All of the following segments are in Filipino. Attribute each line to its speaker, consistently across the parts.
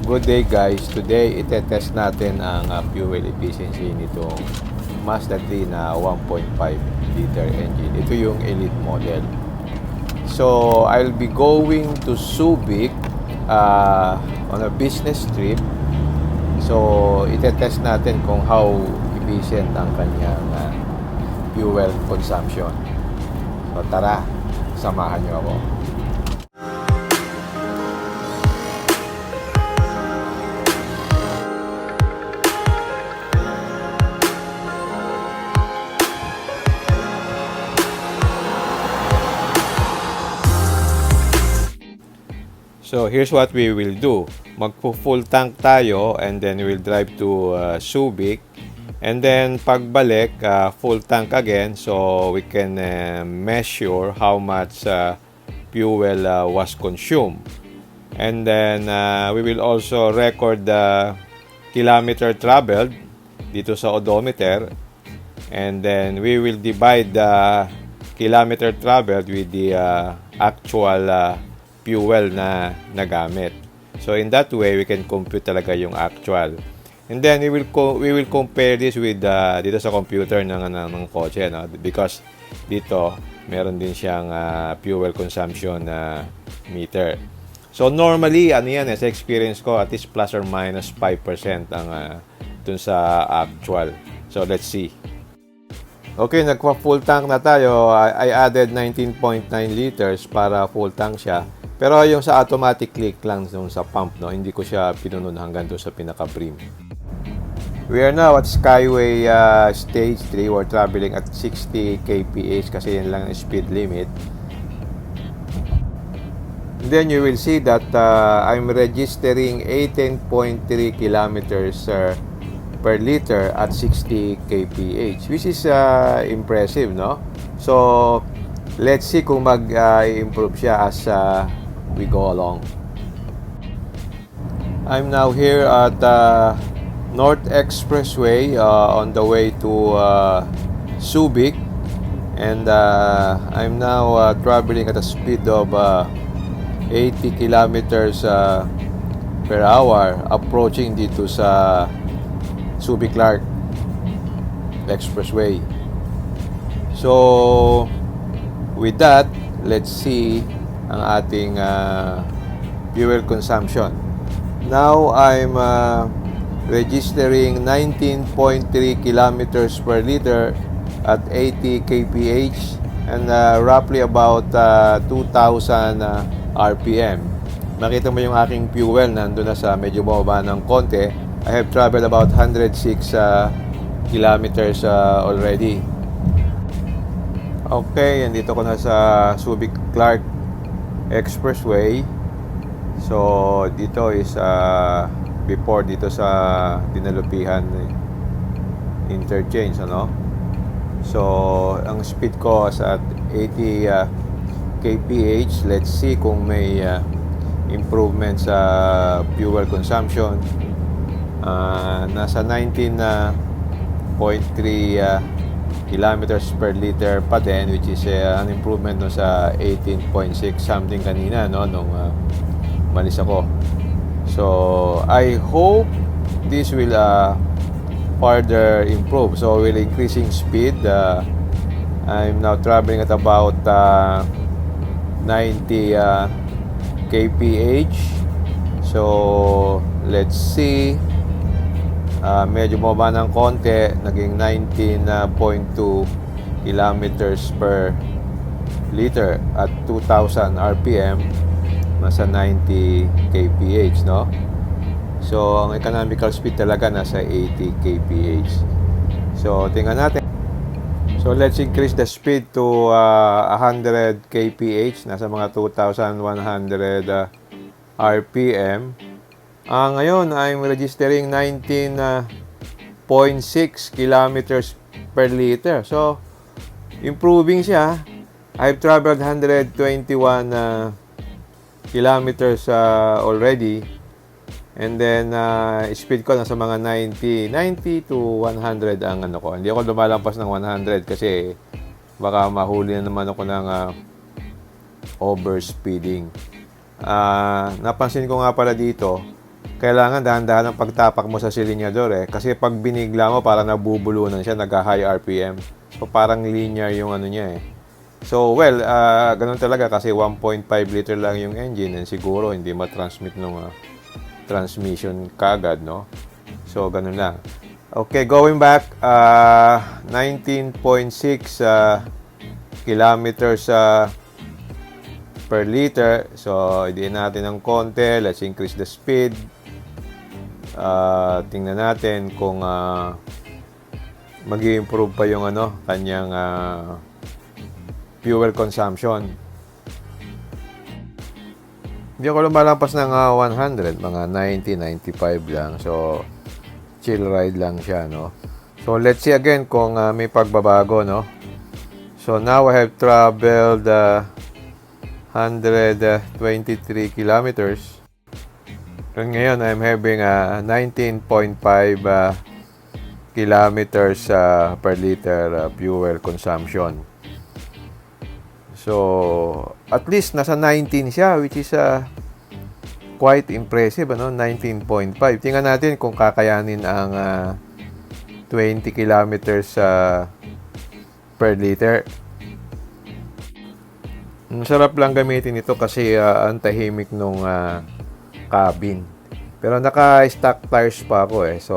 Speaker 1: Good day guys, today itetest natin ang fuel efficiency nitong Mazda 3 na 1.5 liter engine. Ito yung Elite model. So I'll be going to Subic on a business trip. So itetest natin kung how efficient ang kanyang fuel consumption. So tara, samahan nyo ako. So here's what we will do. Magpo-full tank tayo and then we'll drive to Subic. And then pagbalik, full tank again so we can measure how much fuel was consumed. And then we will also record the kilometer traveled dito sa odometer. And then we will divide the kilometer traveled with the actual fuel na nagamit. So in that way, we can compute talaga yung actual. And then we will compare this with dito sa computer ng kotse, no? Because dito meron din siyang fuel consumption meter. So normally ano yan, sa experience ko at least plus or minus 5% ang dun sa actual. So let's see. Okay, nagpa-full tank na tayo. I added 19.9 liters para full tank siya. Pero yung sa automatic click lang yung sa pump, no, hindi ko siya pinunon hanggang doon sa pinaka-brim. We are now at Skyway Stage 3. We're traveling at 60 kph kasi yan lang ang speed limit. And then you will see that I'm registering 18.3 kilometers per liter at 60 kph, which is impressive, no? So let's see kung mag-improve siya as we go along. I'm now here at North Expressway on the way to Subic, and I'm now traveling at a speed of 80 kilometers per hour approaching dito sa Subic-Clark Expressway. So with that, let's see ang ating fuel consumption. Now I'm registering 19.3 kilometers per liter at 80 kph and roughly about 2,000 RPM. Makita mo yung aking fuel nandun na sa medyo bumaba ng konti. I have traveled about 106 kilometers already. Okay, andito ko na sa Subic-Clark Expressway. So dito is before dito sa Dinalupihan interchange, ano? So ang speed ko is at 80 kph. Let's see kung may improvement sa fuel consumption. Nasa 19.3 kilometers per liter pa din, which is an improvement no sa 18.6 something kanina, no, nung malis ako. So I hope this will further improve. So will increasing speed. I'm now traveling at about 90 kph. So let's see. Medyo bumaba ng konti, naging 19.2 kilometers per liter at 2,000 RPM, nasa 90 kph, no? So ang economical speed talaga nasa 80 kph. So tingnan natin. So let's increase the speed to 100 kph, nasa mga 2,100 RPM. Ngayon, I'm registering 19.6 kilometers per liter. So, improving siya. I've traveled 121 kilometers already. And then, speed ko nasa mga 90 to 100 ang ano ko. Hindi ako lumalampas ng 100 kasi baka mahuli na naman ako ng overspeeding. Napansin ko nga pala dito, kailangan dahan-dahan ang pagtapak mo sa silinyador kasi pag binigla mo parang nabubulunan siya, nag-high RPM. So parang linear yung ano niya So well, ganun talaga kasi 1.5 liter lang yung engine and siguro hindi ma-transmit ng transmission kagad, no? So ganun lang. Okay, going back, 19.6 kilometers per liter. So, idiin natin ng konti. Let's increase the speed. Tingnan natin kung mag-i-improve pa yung kanyang fuel consumption. Hindi ako lumalampas ng 100, mga 90, 95 lang. So, chill ride lang siya, no? So, let's see again kung may pagbabago, no? So, now I have traveled 123 kilometers. And ngayon, I'm having 19.5 kilometers per liter fuel consumption. So, at least nasa 19 siya, which is quite impressive, 19.5. Tingnan natin kung kakayanin ang 20 kilometers per liter. Sarap lang gamitin ito kasi ang tahimik nung cabin. Pero naka-stock tires pa ako So,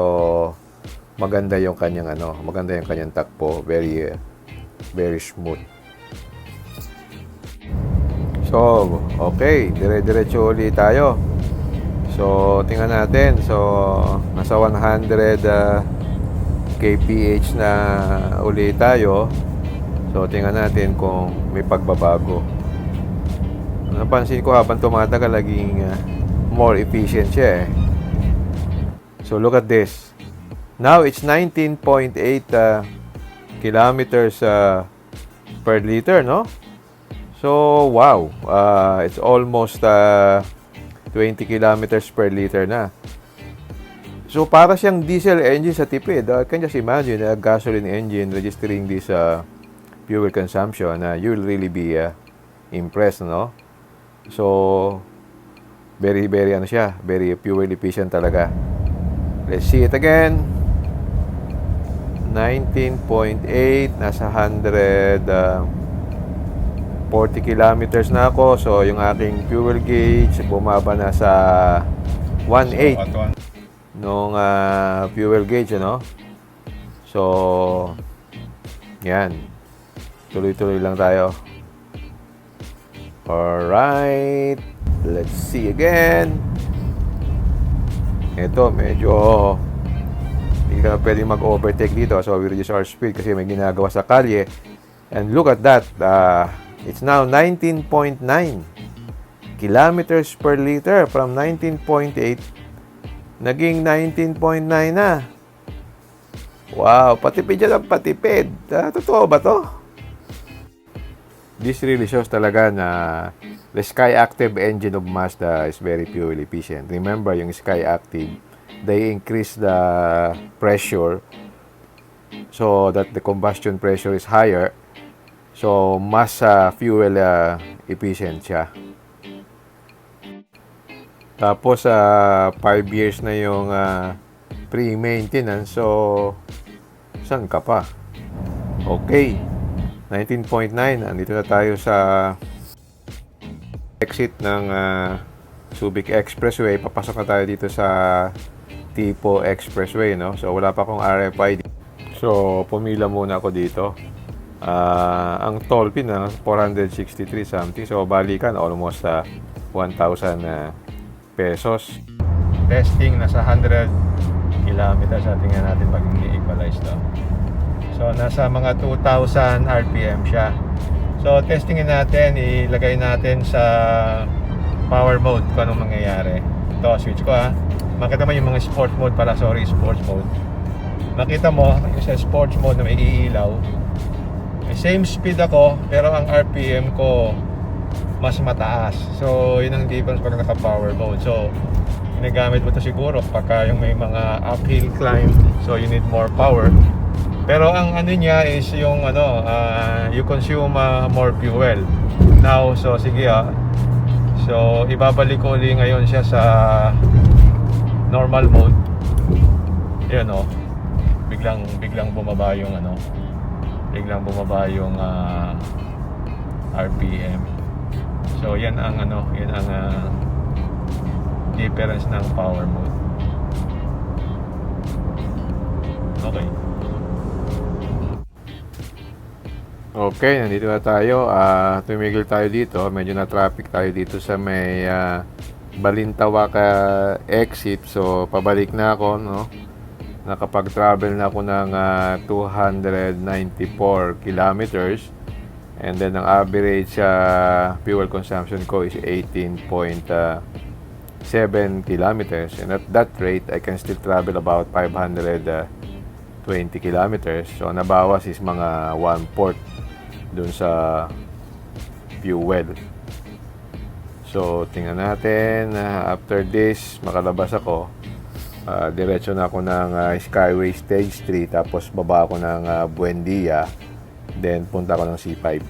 Speaker 1: maganda yung kanyang takbo. Very very smooth. So, okay, dire-diretso ulit tayo. So, tingnan natin. So, nasa 100 kph na ulit tayo. So, tingnan natin kung may pagbabago. Napansin ko habang tumatagal, naging more efficient siya So, look at this. Now, it's 19.8 kilometers per liter, no? So, wow. It's almost 20 kilometers per liter na. So, para siyang diesel engine sa tipid. Can just imagine a gasoline engine registering this fuel consumption. You'll really be impressed, no? So, very, very very fuel efficient talaga. Let's see it again. 19.8, nasa 40 kilometers na ako. So, yung aking fuel gauge bumaba na sa 1.8 nung fuel gauge, So, yan. Tuloy-tuloy lang tayo. Alright. Let's see again. Ito, medyo hindi ka pwedeng mag-overtake dito. So, we reduce our speed kasi may ginagawa sa kalye. And look at that. It's now 19.9 kilometers per liter from 19.8 naging 19.9 na. Wow, patipid yan ang patipid. Totoo ba to? This really shows talaga na the Skyactiv engine of Mazda is very fuel efficient. Remember, yung Skyactiv, they increase the pressure so that the combustion pressure is higher. So, mas fuel efficient siya. Tapos, 5 years na yung pre-maintenance. So, saan ka pa? Okay. 19.9. Andito na tayo sa exit ng Subic Expressway. Papasok na tayo dito sa Tipo Expressway, no? So, wala pa akong RFID. So, pumila muna ako dito. Ang toll fee na 463 something. So, balikan almost 1,000 pesos. Testing nasa 100 kilometers. Tingnan natin pag i-equalize to. So, nasa mga 2,000 RPM siya. So, testingin natin. Ilagay natin sa power mode kung anong mangyayari. Ito, switch ko Makita mo yung mga sport mode pala. Sorry, sports mode. Makita mo yung sa sports mode na may iilaw. Same speed ako, pero ang RPM ko mas mataas. So, yun ang difference pag naka-power mode. So, ginagamit mo ito siguro pagka yung may mga uphill climb. So, you need more power. Pero ang niya is yung you consume more fuel. Now, so sige So, ibabalik ko ulit ngayon siya sa normal mode. Yan o. Biglang bumaba yung ano. Biglang bumaba yung RPM. So yan ang ano, yan ang difference ng power mode. Okay. Okay, nandito na tayo. Tumigil tayo dito. Medyo na traffic tayo dito sa may Balintawak exit. So pabalik na ako, no. Nakapag-travel na ako ng 294 kilometers. And then ang average fuel consumption ko is 18.7 kilometers. And at that rate, I can still travel about 520 kilometers. So nabawas is mga 1/4 dun sa fuel. So tingnan natin, after this makalabas ako. Diretso na ako ng Skyway Stage 3, tapos baba ako ng Buendia, then punta ako ng C5.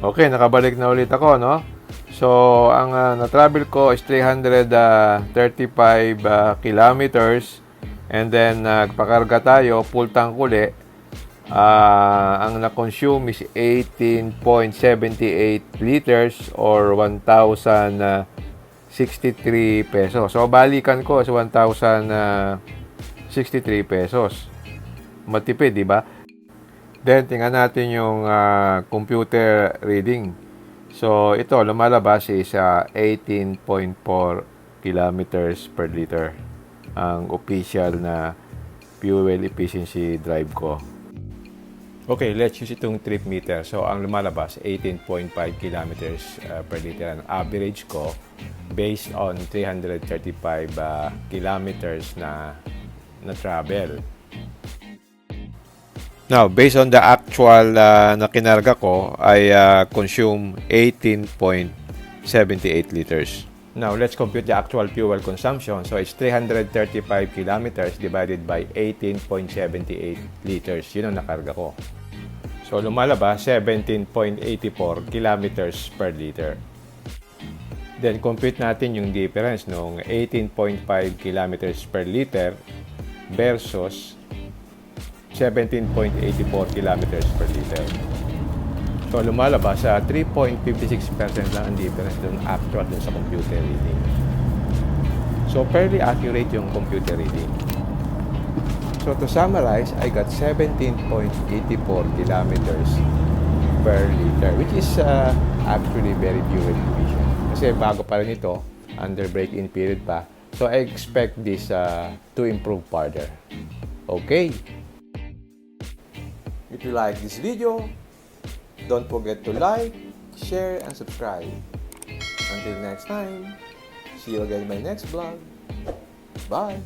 Speaker 1: Okay, nakabalik na ulit ako, no? So ang na-travel ko is 335 kilometers, and then nagpakarga tayo, full tank uli. Ang na-consume is 18.78 liters or 1,063 pesos. So balikan ko sa 1,063 pesos. Matipid, di ba? Then tingnan natin yung computer reading. So ito lumalabas is 18.4 kilometers per liter ang official na fuel efficiency drive ko. Okay, let's use itong trip meter. So, ang lumalabas, 18.5 kilometers per liter ang average ko based on 335 kilometers na travel. Now, based on the actual na kinarga ko, I consume 18.78 liters. Now, let's compute the actual fuel consumption. So, it's 335 kilometers divided by 18.78 liters. Yun ang nakarga ko. So, lumalabas 17.84 kilometers per liter. Then, compute natin yung difference ng 18.5 kilometers per liter versus 17.84 kilometers per liter. So, lumalabas sa 3.56% lang ang difference dun actual dun sa computer reading. So, fairly accurate yung computer reading. So, to summarize, I got 17.84 kilometers per liter, which is actually very fuel efficient. Kasi bago pa rin ito, under break-in period pa. So, I expect this to improve further. Okay. If you like this video, don't forget to like, share, and subscribe. Until next time, see you again in my next vlog. Bye!